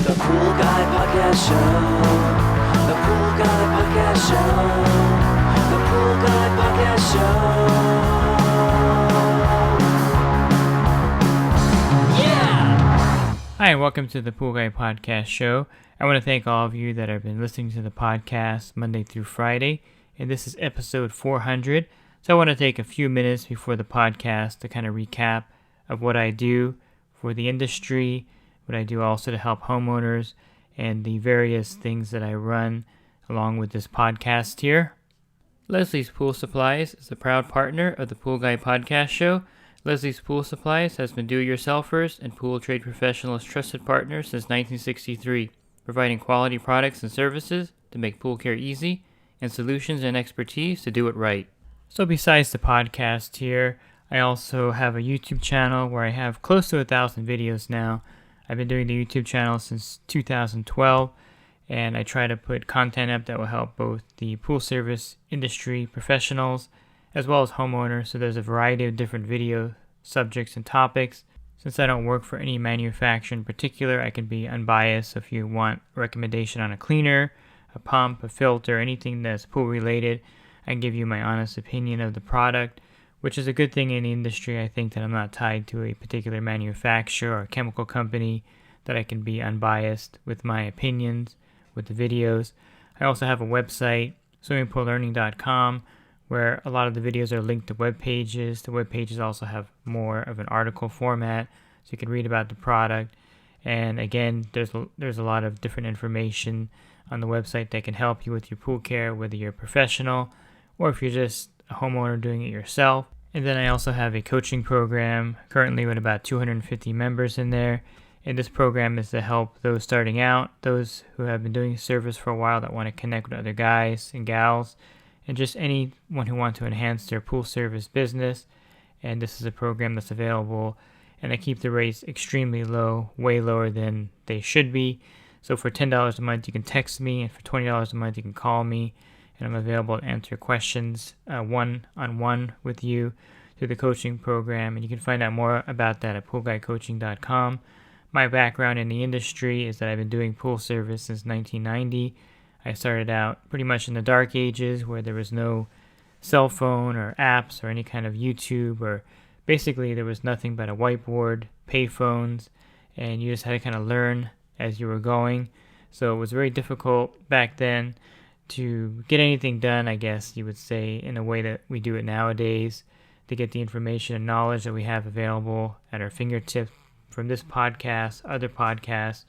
The Pool Guy Podcast Show. The Pool Guy Podcast Show. The Pool Guy Podcast Show. Yeah! Hi, and welcome to the Pool Guy Podcast Show. I want to thank all of you that have been listening to the podcast Monday through Friday, and this is episode 400. So I want to take a few minutes before the podcast to kind of recap of what I do for the industry, what I do also to help homeowners, and the various things that I run along with this podcast here. Leslie's Pool Supplies is a proud partner of the Pool Guy Podcast Show. Leslie's Pool Supplies has been do-it-yourselfers and pool trade professionals' trusted partner since 1963, providing quality products and services to make pool care easy and solutions and expertise to do it right. So besides the podcast here, I also have a YouTube channel where I have close to 1,000 videos now. I've been doing the YouTube channel since 2012, and I try to put content up that will help both the pool service industry professionals as well as homeowners. So there's a variety of different video subjects and topics. Since I don't work for any manufacturer in particular, I can be unbiased. So if you want a recommendation on a cleaner, a pump, a filter, anything that's pool related, I can give you my honest opinion of the product, which is a good thing in the industry. I think that I'm not tied to a particular manufacturer or chemical company, that I can be unbiased with my opinions, with the videos. I also have a website, swimmingpoollearning.com, where a lot of the videos are linked to web pages. The web pages also have more of an article format, so you can read about the product. And again, there's a lot of different information on the website that can help you with your pool care, whether you're a professional or if you're just a homeowner doing it yourself. And then I also have a coaching program currently with about 250 members in there. And this program is to help those starting out, those who have been doing service for a while that want to connect with other guys and gals, and just anyone who wants to enhance their pool service business. And this is a program that's available, and I keep the rates extremely low, way lower than they should be. So for $10 a month, you can text me, and for $20 a month, you can call me, and I'm available to answer questions one-on-one with you through the coaching program. And you can find out more about that at poolguycoaching.com. My background in the industry is that I've been doing pool service since 1990. I started out pretty much in the dark ages where there was no cell phone or apps or any kind of YouTube, or basically there was nothing but a whiteboard, payphones, and you just had to kind of learn as you were going. So it was very difficult back then to get anything done, I guess you would say, in a way that we do it nowadays, to get the information and knowledge that we have available at our fingertips from this podcast, other podcasts,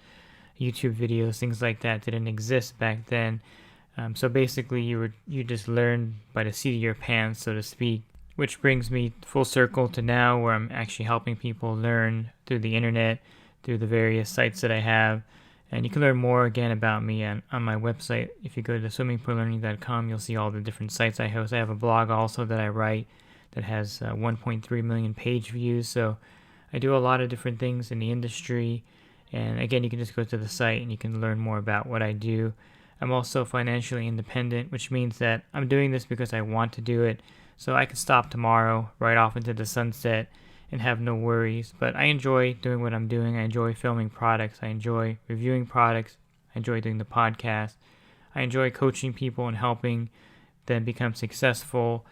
YouTube videos, things like that didn't exist back then. So basically you just learned by the seat of your pants, so to speak, which brings me full circle to now where I'm actually helping people learn through the internet, through the various sites that I have. And you can learn more again about me on my website. If you go to swimmingpoollearning.com, you'll see all the different sites I host. I have a blog also that I write that has 1.3 million page views. So I do a lot of different things in the industry. And again, you can just go to the site and you can learn more about what I do. I'm also financially independent, which means that I'm doing this because I want to do it. So I can stop tomorrow, right off into the sunset, and have no worries. But I enjoy doing what I'm doing. I enjoy filming products. I enjoy reviewing products. I enjoy doing the podcast. I enjoy coaching people and helping them become successful,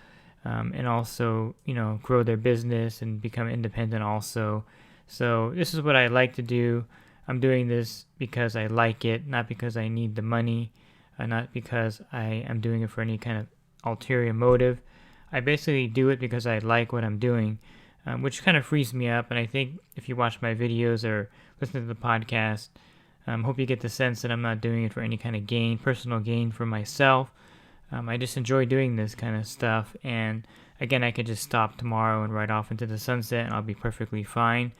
and also, grow their business and become independent also. So this is what I like to do. I'm doing this because I like it, not because I need the money, not because I am doing it for any kind of ulterior motive. I basically do it because I like what I'm doing. Which kind of frees me up. And I think if you watch my videos or listen to the podcast, hope you get the sense that I'm not doing it for any kind of gain, personal gain for myself. I just enjoy doing this kind of stuff. And again, I could just stop tomorrow and ride off into the sunset and I'll be perfectly fine.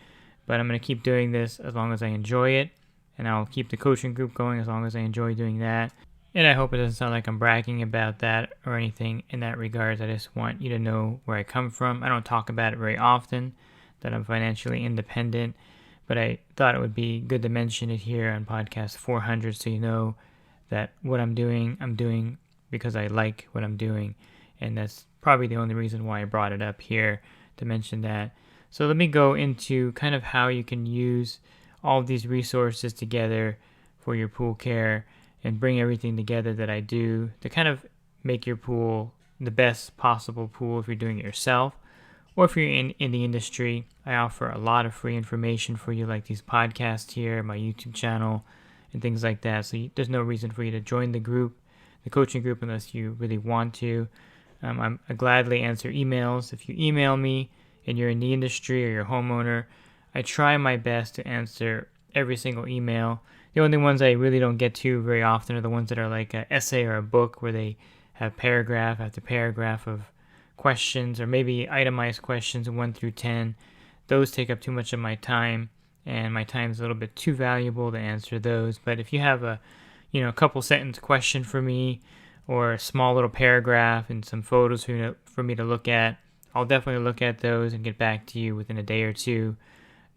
But I'm going to keep doing this as long as I enjoy it. And I'll keep the coaching group going as long as I enjoy doing that. And I hope it doesn't sound like I'm bragging about that or anything in that regards. I just want you to know where I come from. I don't talk about it very often, that I'm financially independent, but I thought it would be good to mention it here on podcast 400 so you know that what I'm doing because I like what I'm doing. And that's probably the only reason why I brought it up here, to mention that. So let me go into kind of how you can use all of these resources together for your pool care and bring everything together that I do to kind of make your pool the best possible pool if you're doing it yourself. Or if you're in the industry, I offer a lot of free information for you, like these podcasts here, my YouTube channel, and things like that. So there's no reason for you to join the group, the coaching group, unless you really want to. I gladly answer emails. If you email me and you're in the industry or you're a homeowner, I try my best to answer every single email. The only ones I really don't get to very often are the ones that are like an essay or a book where they have paragraph after paragraph of questions, or maybe itemized questions 1 through 10. Those take up too much of my time, and my time is a little bit too valuable to answer those. But if you have a couple sentence question for me, or a small little paragraph and some photos for me to look at, I'll definitely look at those and get back to you within a day or two.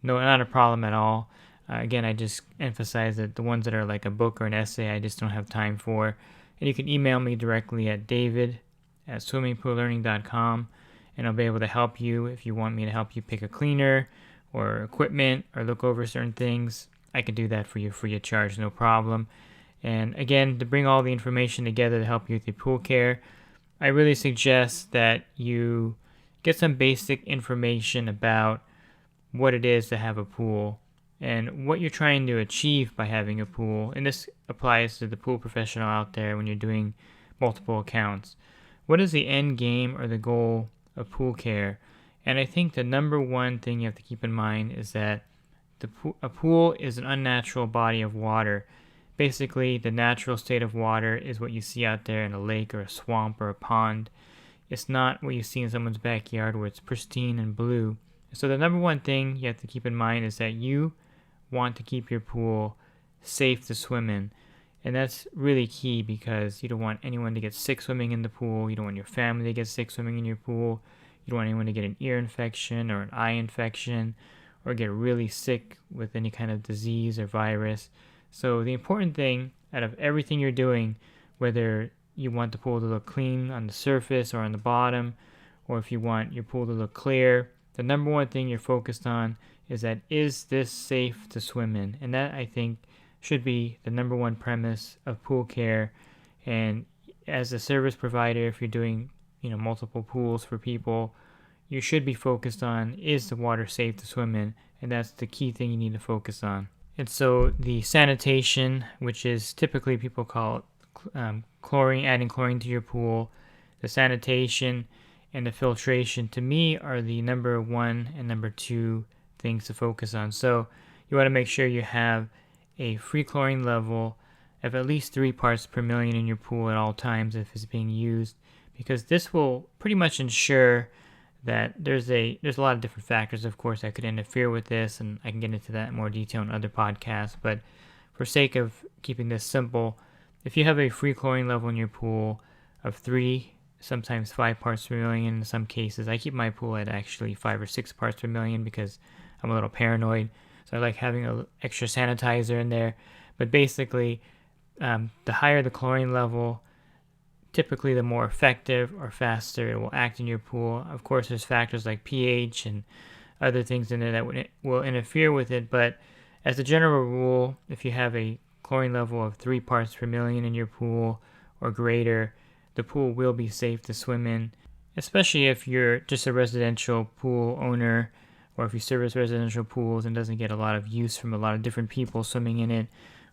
No, not a problem at all. Again, I just emphasize that the ones that are like a book or an essay, I just don't have time for. And you can email me directly at david@swimmingpoollearning.com, and I'll be able to help you. If you want me to help you pick a cleaner or equipment or look over certain things, I can do that for you free of charge, no problem. And again, to bring all the information together to help you with your pool care, I really suggest that you get some basic information about what it is to have a pool and what you're trying to achieve by having a pool. And this applies to the pool professional out there when you're doing multiple accounts. What is the end game or the goal of pool care? And I think the number one thing you have to keep in mind is that a pool is an unnatural body of water. Basically, the natural state of water is what you see out there in a lake or a swamp or a pond. It's not what you see in someone's backyard where it's pristine and blue. So the number one thing you have to keep in mind is that you want to keep your pool safe to swim in. And that's really key, because you don't want anyone to get sick swimming in the pool. You don't want your family to get sick swimming in your pool. You don't want anyone to get an ear infection or an eye infection or get really sick with any kind of disease or virus. So the important thing out of everything you're doing, whether you want the pool to look clean on the surface or on the bottom, or if you want your pool to look clear, the number one thing you're focused on is that, is this safe to swim in? And that, I think, should be the number one premise of pool care. And as a service provider, if you're doing multiple pools for people, you should be focused on, is the water safe to swim in? And that's the key thing you need to focus on. And so the sanitation, which is typically people call it chlorine, adding chlorine to your pool, the sanitation and the filtration, to me, are the number one and number two things to focus on. So you want to make sure you have a free chlorine level of at least 3 parts per million in your pool at all times if it's being used, because this will pretty much ensure that there's a lot of different factors, of course, that could interfere with this, and I can get into that in more detail in other podcasts. But for sake of keeping this simple, if you have a free chlorine level in your pool of 3, sometimes 5 parts per million in some cases, I keep my pool at actually 5 or 6 parts per million because I'm a little paranoid, so I like having an extra sanitizer in there. But basically, the higher the chlorine level, typically the more effective or faster it will act in your pool. Of course, there's factors like pH and other things in there that will interfere with it, but as a general rule, if you have a chlorine level of 3 parts per million in your pool or greater, the pool will be safe to swim in, especially if you're just a residential pool owner, or if you service residential pools and doesn't get a lot of use from a lot of different people swimming in it,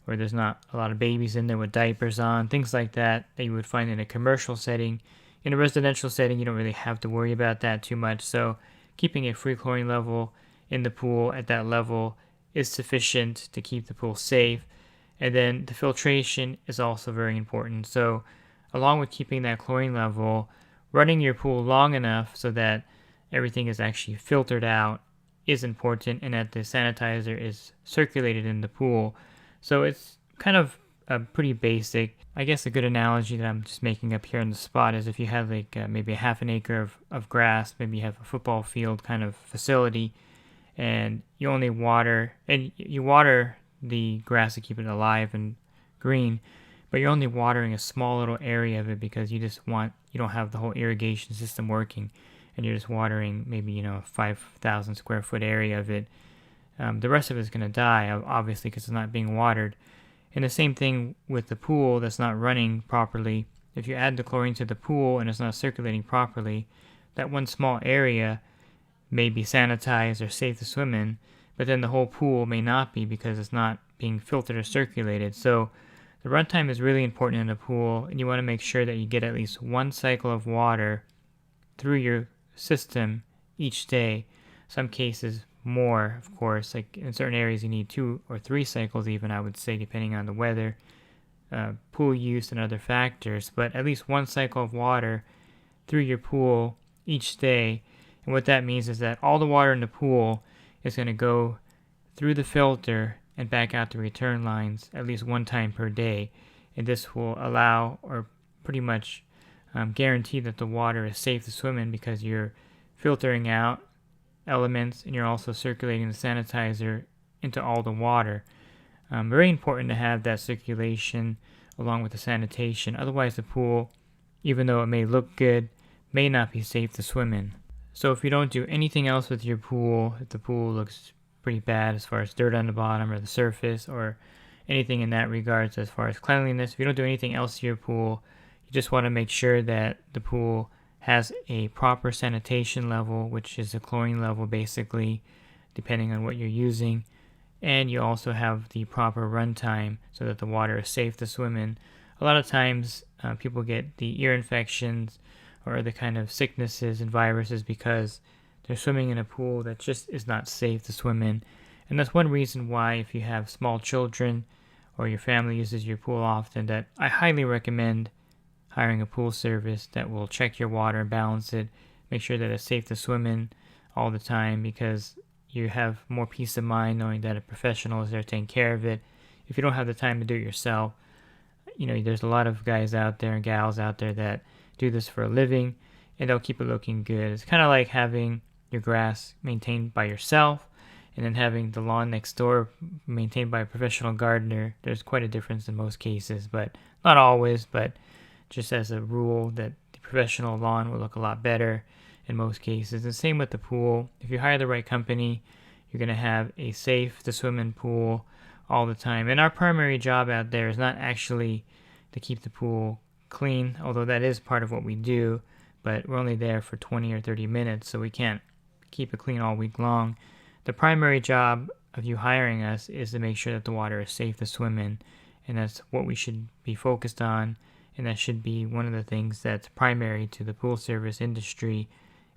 or there's not a lot of babies in there with diapers on, things like that you would find in a commercial setting. In a residential setting, you don't really have to worry about that too much. So keeping a free chlorine level in the pool at that level is sufficient to keep the pool safe. And then the filtration is also very important. So along with keeping that chlorine level, running your pool long enough so that everything is actually filtered out is important, and that the sanitizer is circulated in the pool. So it's kind of a pretty basic, I guess a good analogy that I'm just making up here on the spot is if you have like maybe a half an acre of grass, maybe you have a football field kind of facility, and you only water, and you water the grass to keep it alive and green, but you're only watering a small little area of it because you don't have the whole irrigation system working, and you're just watering maybe, a 5,000 square foot area of it. The rest of it is going to die, obviously, because it's not being watered. And the same thing with the pool that's not running properly. If you add the chlorine to the pool and it's not circulating properly, that one small area may be sanitized or safe to swim in, but then the whole pool may not be because it's not being filtered or circulated. So the runtime is really important in a pool, and you want to make sure that you get at least one cycle of water through your system each day. Some cases more, of course, like in certain areas you need 2 or 3 cycles even, I would say, depending on the weather, pool use, and other factors, but at least one cycle of water through your pool each day. And what that means is that all the water in the pool is going to go through the filter and back out the return lines at least one time per day. And this will allow, or pretty much guarantee, that the water is safe to swim in, because you're filtering out elements and you're also circulating the sanitizer into all the water. Very important to have that circulation along with the sanitation. Otherwise the pool, even though it may look good, may not be safe to swim in. So if you don't do anything else with your pool, if the pool looks pretty bad as far as dirt on the bottom or the surface or anything in that regards as far as cleanliness, if you don't do anything else to your pool, you just want to make sure that the pool has a proper sanitation level, which is a chlorine level basically, depending on what you're using. And you also have the proper runtime so that the water is safe to swim in. A lot of times people get the ear infections or other kind of sicknesses and viruses because they're swimming in a pool that just is not safe to swim in. And that's one reason why, if you have small children or your family uses your pool often, that I highly recommend hiring a pool service that will check your water and balance it, make sure that it's safe to swim in all the time, because you have more peace of mind knowing that a professional is there taking care of it. If you don't have the time to do it yourself, there's a lot of guys out there and gals out there that do this for a living, and they'll keep it looking good. It's kind of like having your grass maintained by yourself and then having the lawn next door maintained by a professional gardener. There's quite a difference in most cases, but not always, but just as a rule, that the professional lawn will look a lot better in most cases. And same with the pool. If you hire the right company, you're going to have a safe to swim in pool all the time. And our primary job out there is not actually to keep the pool clean, although that is part of what we do, but we're only there for 20 or 30 minutes, so we can't keep it clean all week long. The primary job of you hiring us is to make sure that the water is safe to swim in, and that's what we should be focused on, and that should be one of the things that's primary to the pool service industry,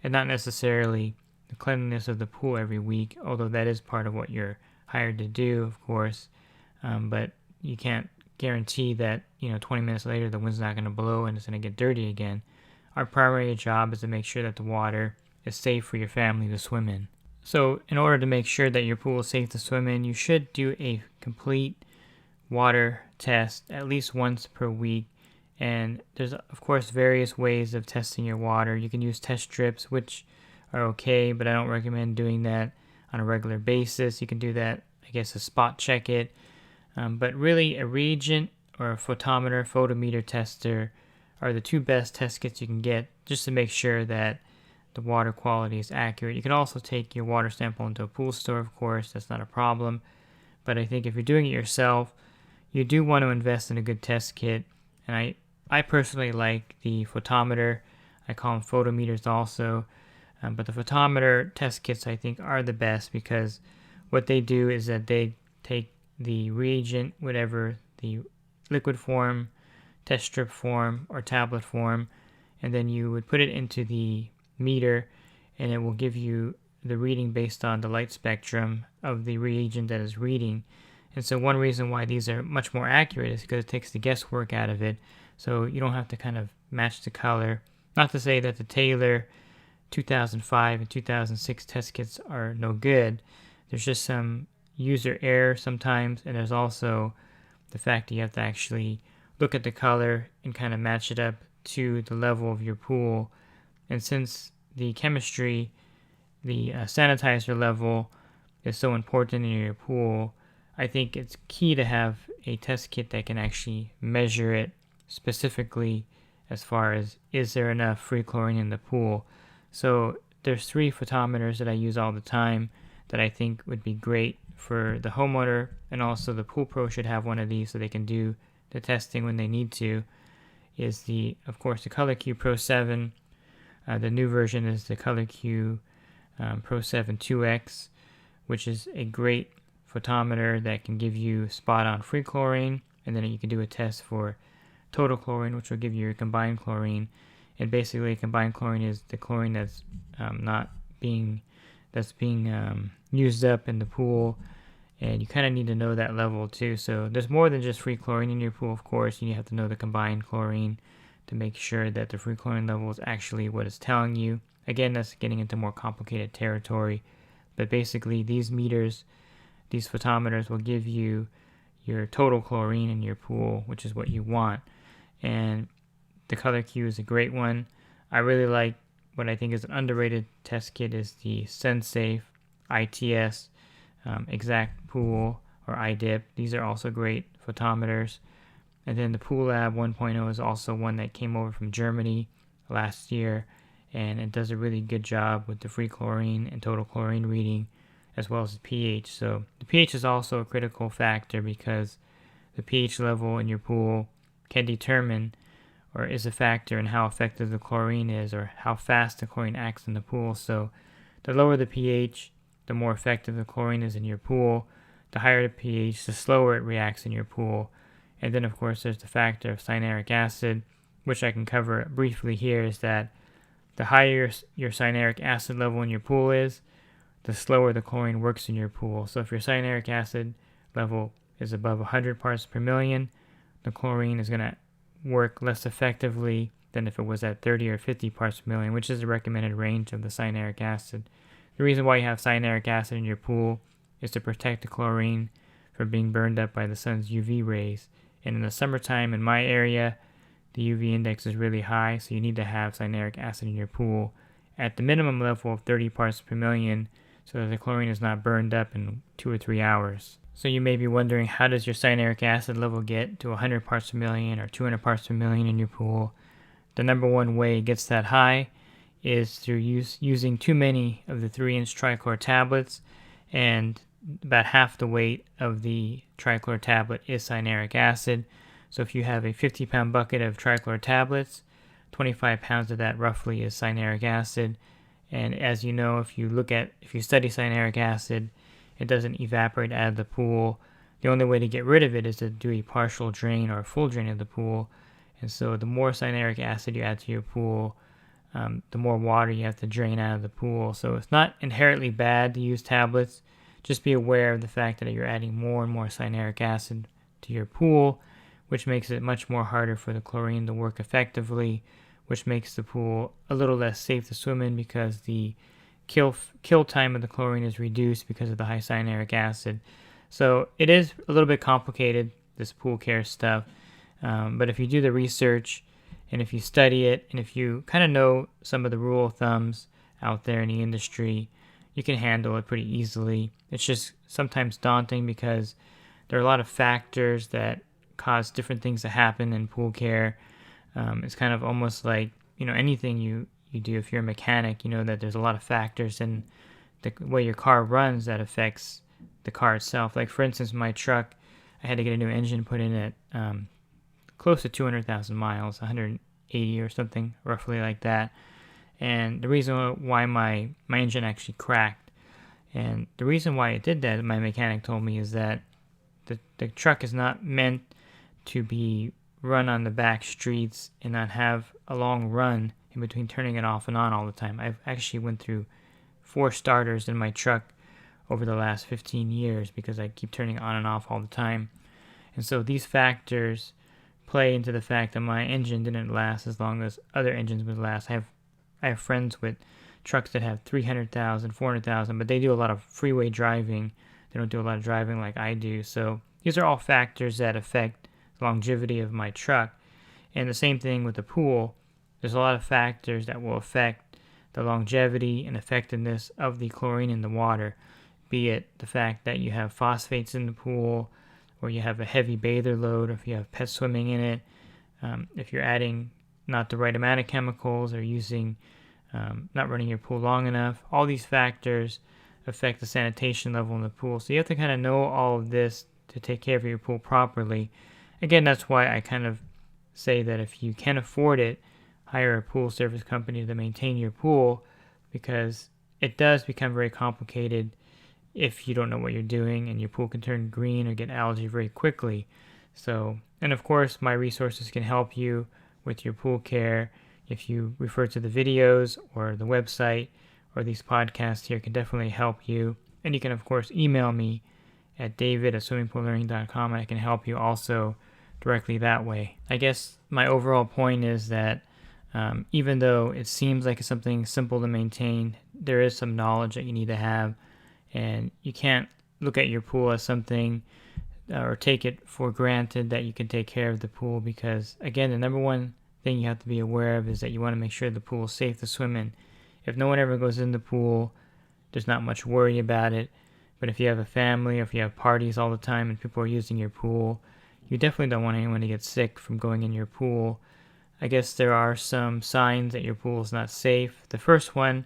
and not necessarily the cleanliness of the pool every week, although that is part of what you're hired to do, of course, but you can't guarantee that 20 minutes later the wind's not going to blow and it's going to get dirty again. Our primary job is to make sure that the water is safe for your family to swim in. So in order to make sure that your pool is safe to swim in, you should do a complete water test at least once per week. And there's, of course, various ways of testing your water. You can use test strips, which are okay, but I don't recommend doing that on a regular basis. You can do that, I guess, to spot check it. But really, a reagent or a photometer tester are the two best test kits you can get, just to make sure that the water quality is accurate. You can also take your water sample into a pool store, of course. That's not a problem. But I think if you're doing it yourself, you do want to invest in a good test kit. And I personally like the photometer. I call them photometers also. But the photometer test kits, I think, are the best, because what they do is that they take the reagent, whatever the liquid form, test strip form, or tablet form, and then you would put it into the meter, and it will give you the reading based on the light spectrum of the reagent that is reading. And so one reason why these are much more accurate is because it takes the guesswork out of it, so you don't have to kind of match the color. Not to say that the Taylor 2005 and 2006 test kits are no good. There's just some user error sometimes, and there's also the fact that you have to actually look at the color and kind of match it up to the level of your pool. And since the chemistry, the sanitizer level is so important in your pool, I think it's key to have a test kit that can actually measure it specifically as far as, is there enough free chlorine in the pool. So there's 3 photometers that I use all the time that I think would be great for the homeowner, and also the pool pro should have one of these so they can do the testing when they need to, is of course the Color Q Pro 7. The new version is the Color Q Pro 7 2X, which is a great photometer that can give you spot on free chlorine, and then you can do a test for total chlorine, which will give you your combined chlorine. And basically combined chlorine is the chlorine that's being used up in the pool, and you kind of need to know that level too. So there's more than just free chlorine in your pool, of course. You have to know the combined chlorine to make sure that the free chlorine level is actually what it's telling you. Again, that's getting into more complicated territory, but basically these photometers will give you your total chlorine in your pool, which is what you want. And the Color Q is a great one. I really like what I think is an underrated test kit is the SenSafe ITS Exact Pool or iDip. These are also great photometers. And then the Pool Lab 1.0 is also one that came over from Germany last year, and it does a really good job with the free chlorine and total chlorine reading, as well as the pH. So the pH is also a critical factor because the pH level in your pool can determine or is a factor in how effective the chlorine is or how fast the chlorine acts in the pool. So the lower the pH, the more effective the chlorine is in your pool. The higher the pH, the slower it reacts in your pool. And then, of course, there's the factor of cyanuric acid, which I can cover briefly here, is that the higher your cyanuric acid level in your pool is, the slower the chlorine works in your pool. So if your cyanuric acid level is above 100 parts per million, the chlorine is going to work less effectively than if it was at 30 or 50 parts per million, which is the recommended range of the cyanuric acid. The reason why you have cyanuric acid in your pool is to protect the chlorine from being burned up by the sun's UV rays. And in the summertime in my area, the UV index is really high, so you need to have cyanuric acid in your pool at the minimum level of 30 parts per million so that the chlorine is not burned up in 2 or 3 hours. So you may be wondering, how does your cyanuric acid level get to 100 parts per million or 200 parts per million in your pool? The number one way it gets that high is through using too many of the 3-inch trichlor tablets, and about half the weight of the trichlor tablet is cyanuric acid. So if you have a 50-pound bucket of trichlor tablets, 25 pounds of that roughly is cyanuric acid. And as you know, if you study cyanuric acid, it doesn't evaporate out of the pool. The only way to get rid of it is to do a partial drain or a full drain of the pool. And so the more cyanuric acid you add to your pool, the more water you have to drain out of the pool. So it's not inherently bad to use tablets. Just be aware of the fact that you're adding more and more cyanuric acid to your pool, which makes it much more harder for the chlorine to work effectively, which makes the pool a little less safe to swim in because the kill time of the chlorine is reduced because of the high cyanuric acid. So it is a little bit complicated, this pool care stuff, but if you do the research and if you study it and if you kind of know some of the rule of thumbs out there in the industry, you can handle it pretty easily. It's just sometimes daunting because there are a lot of factors that cause different things to happen in pool care. It's kind of almost like, anything you do. If you're a mechanic, you know that there's a lot of factors in the way your car runs that affects the car itself. Like, for instance, my truck, I had to get a new engine put in at close to 200,000 miles, 180 or something, roughly like that. And the reason why my engine actually cracked, and the reason why it did that, my mechanic told me, is that the truck is not meant to be run on the back streets and not have a long run in between turning it off and on all the time. I've actually went through 4 starters in my truck over the last 15 years because I keep turning it on and off all the time. And so these factors play into the fact that my engine didn't last as long as other engines would last. I have friends with trucks that have 300,000, 400,000, but they do a lot of freeway driving. They don't do a lot of driving like I do. So these are all factors that affect the longevity of my truck. And the same thing with the pool. There's a lot of factors that will affect the longevity and effectiveness of the chlorine in the water, be it the fact that you have phosphates in the pool, or you have a heavy bather load, or if you have pets swimming in it, if you're adding not the right amount of chemicals, or using not running your pool long enough. All these factors affect the sanitation level in the pool. So you have to kind of know all of this to take care of your pool properly. Again, that's why I kind of say that if you can afford it, hire a pool service company to maintain your pool, because it does become very complicated if you don't know what you're doing, and your pool can turn green or get algae very quickly. So, and of course, my resources can help you with your pool care. If you refer to the videos or the website or these podcasts here, can definitely help you. And you can, of course, email me at david@swimmingpoollearning.com, and I can help you also directly that way. I guess my overall point is that even though it seems like it's something simple to maintain, there is some knowledge that you need to have, and you can't look at your pool as something or take it for granted that you can take care of the pool, because again, the number one thing you have to be aware of is that you want to make sure the pool is safe to swim in. If no one ever goes in the pool, there's not much worry about it. But if you have a family, or if you have parties all the time and people are using your pool, you definitely don't want anyone to get sick from going in your pool. I guess there are some signs that your pool is not safe. The first one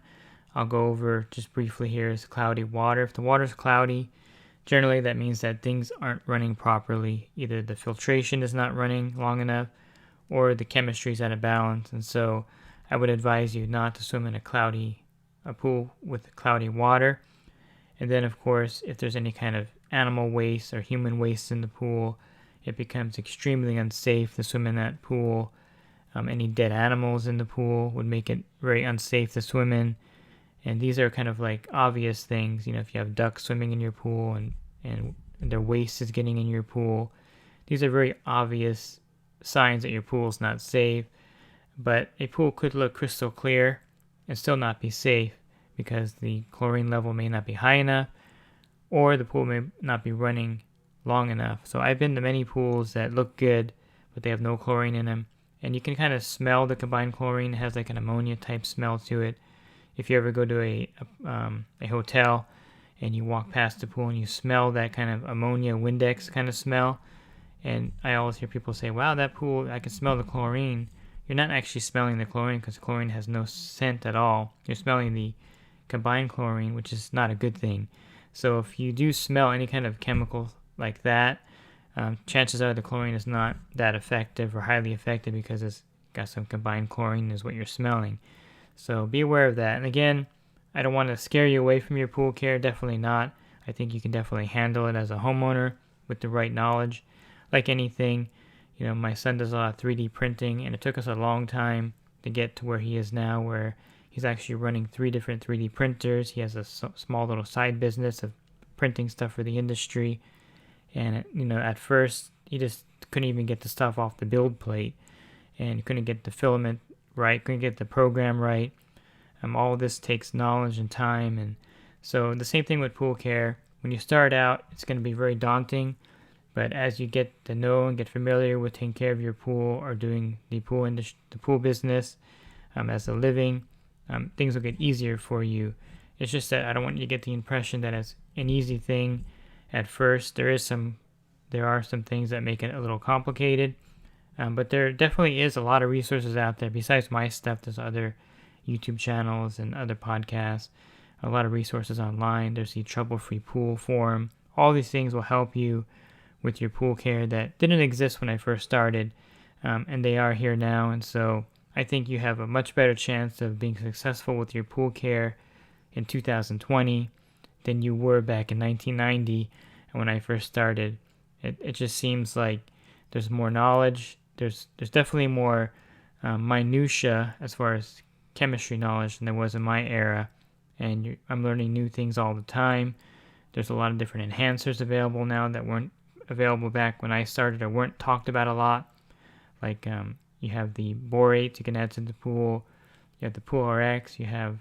I'll go over just briefly here is cloudy water. If the water is cloudy, generally that means that things aren't running properly. Either the filtration is not running long enough, or the chemistry is out of balance. And so I would advise you not to swim in a pool with cloudy water. And then, of course, if there's any kind of animal waste or human waste in the pool, it becomes extremely unsafe to swim in that pool. Any dead animals in the pool would make it very unsafe to swim in. And these are kind of like obvious things. If you have ducks swimming in your pool and their waste is getting in your pool, these are very obvious signs that your pool is not safe. But a pool could look crystal clear and still not be safe, because the chlorine level may not be high enough, or the pool may not be running long enough. So I've been to many pools that look good, but they have no chlorine in them. And you can kind of smell the combined chlorine. It has like an ammonia type smell to it. If you ever go to a hotel and you walk past the pool and you smell that kind of ammonia Windex kind of smell, and I always hear people say, wow, that pool, I can smell the chlorine. You're not actually smelling the chlorine, because chlorine has no scent at all. You're smelling the combined chlorine, which is not a good thing. So if you do smell any kind of chemical like that, chances are the chlorine is not that effective or highly effective, because it's got some combined chlorine is what you're smelling. So be aware of that. And again, I don't want to scare you away from your pool care. Definitely not. I think you can definitely handle it as a homeowner with the right knowledge. Like anything, my son does a lot of 3D printing, and it took us a long time to get to where he is now, where he's actually running 3 different 3D printers. He has a small little side business of printing stuff for the industry. And, at first, he just couldn't even get the stuff off the build plate, and couldn't get the filament right, couldn't get the program right. All of this takes knowledge and time. And so the same thing with pool care. When you start out, it's going to be very daunting. But as you get to know and get familiar with taking care of your pool, or doing the pool business as a living, things will get easier for you. It's just that I don't want you to get the impression that it's an easy thing at first. There are some things that make it a little complicated, but there definitely is a lot of resources out there. Besides my stuff, there's other YouTube channels and other podcasts, a lot of resources online. There's the Trouble-Free Pool Forum. All these things will help you with your pool care that didn't exist when I first started, and they are here now. And so I think you have a much better chance of being successful with your pool care in 2020 than you were back in 1990 when I first started. It just seems like there's more knowledge. There's definitely more minutia as far as chemistry knowledge than there was in my era, and I'm learning new things all the time. There's a lot of different enhancers available now that weren't available back when I started, or weren't talked about a lot. Like you have the borates you can add to the pool. You have the Pool RX. You have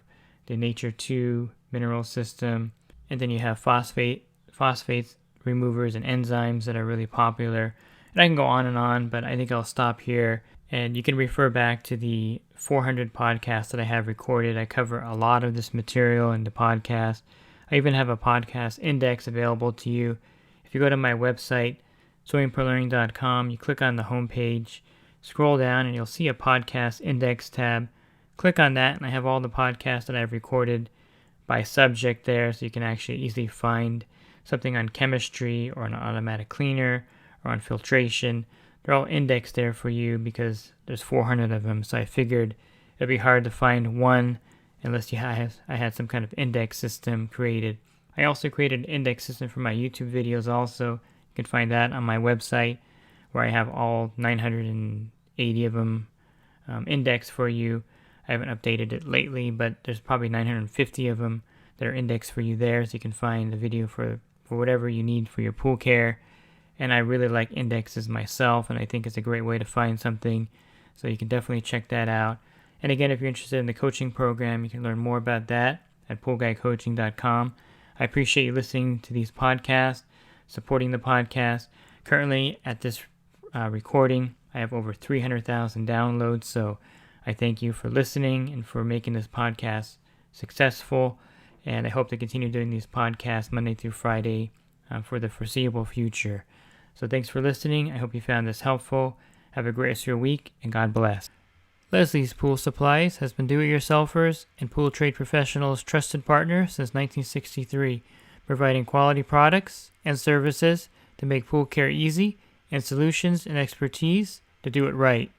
the Nature 2 mineral system, and then you have phosphates removers and enzymes that are really popular. And I can go on, but I think I'll stop here. And you can refer back to the 400 podcasts that I have recorded. I cover a lot of this material in the podcast. I even have a podcast index available to you. If you go to my website, swimmingpoollearning.com, you click on the homepage, scroll down, and you'll see a podcast index tab. Click on that, and I have all the podcasts that I've recorded by subject there, so you can actually easily find something on chemistry or on automatic cleaner or on filtration. They're all indexed there for you because there's 400 of them, so I figured it'd be hard to find one unless I had some kind of index system created. I also created an index system for my YouTube videos also. You can find that on my website where I have all 980 of them indexed for you. I haven't updated it lately, but there's probably 950 of them that are indexed for you there, so you can find the video for whatever you need for your pool care. And I really like indexes myself, and I think it's a great way to find something, so you can definitely check that out. And again, if you're interested in the coaching program, you can learn more about that at poolguycoaching.com. I appreciate you listening to these podcasts, supporting the podcast. Currently, at this recording, I have over 300,000 downloads, so I thank you for listening and for making this podcast successful. And I hope to continue doing these podcasts Monday through Friday for the foreseeable future. So thanks for listening. I hope you found this helpful. Have a great rest of your week, and God bless. Leslie's Pool Supplies has been do-it-yourselfers and pool trade professionals' trusted partner since 1963, providing quality products and services to make pool care easy and solutions and expertise to do it right.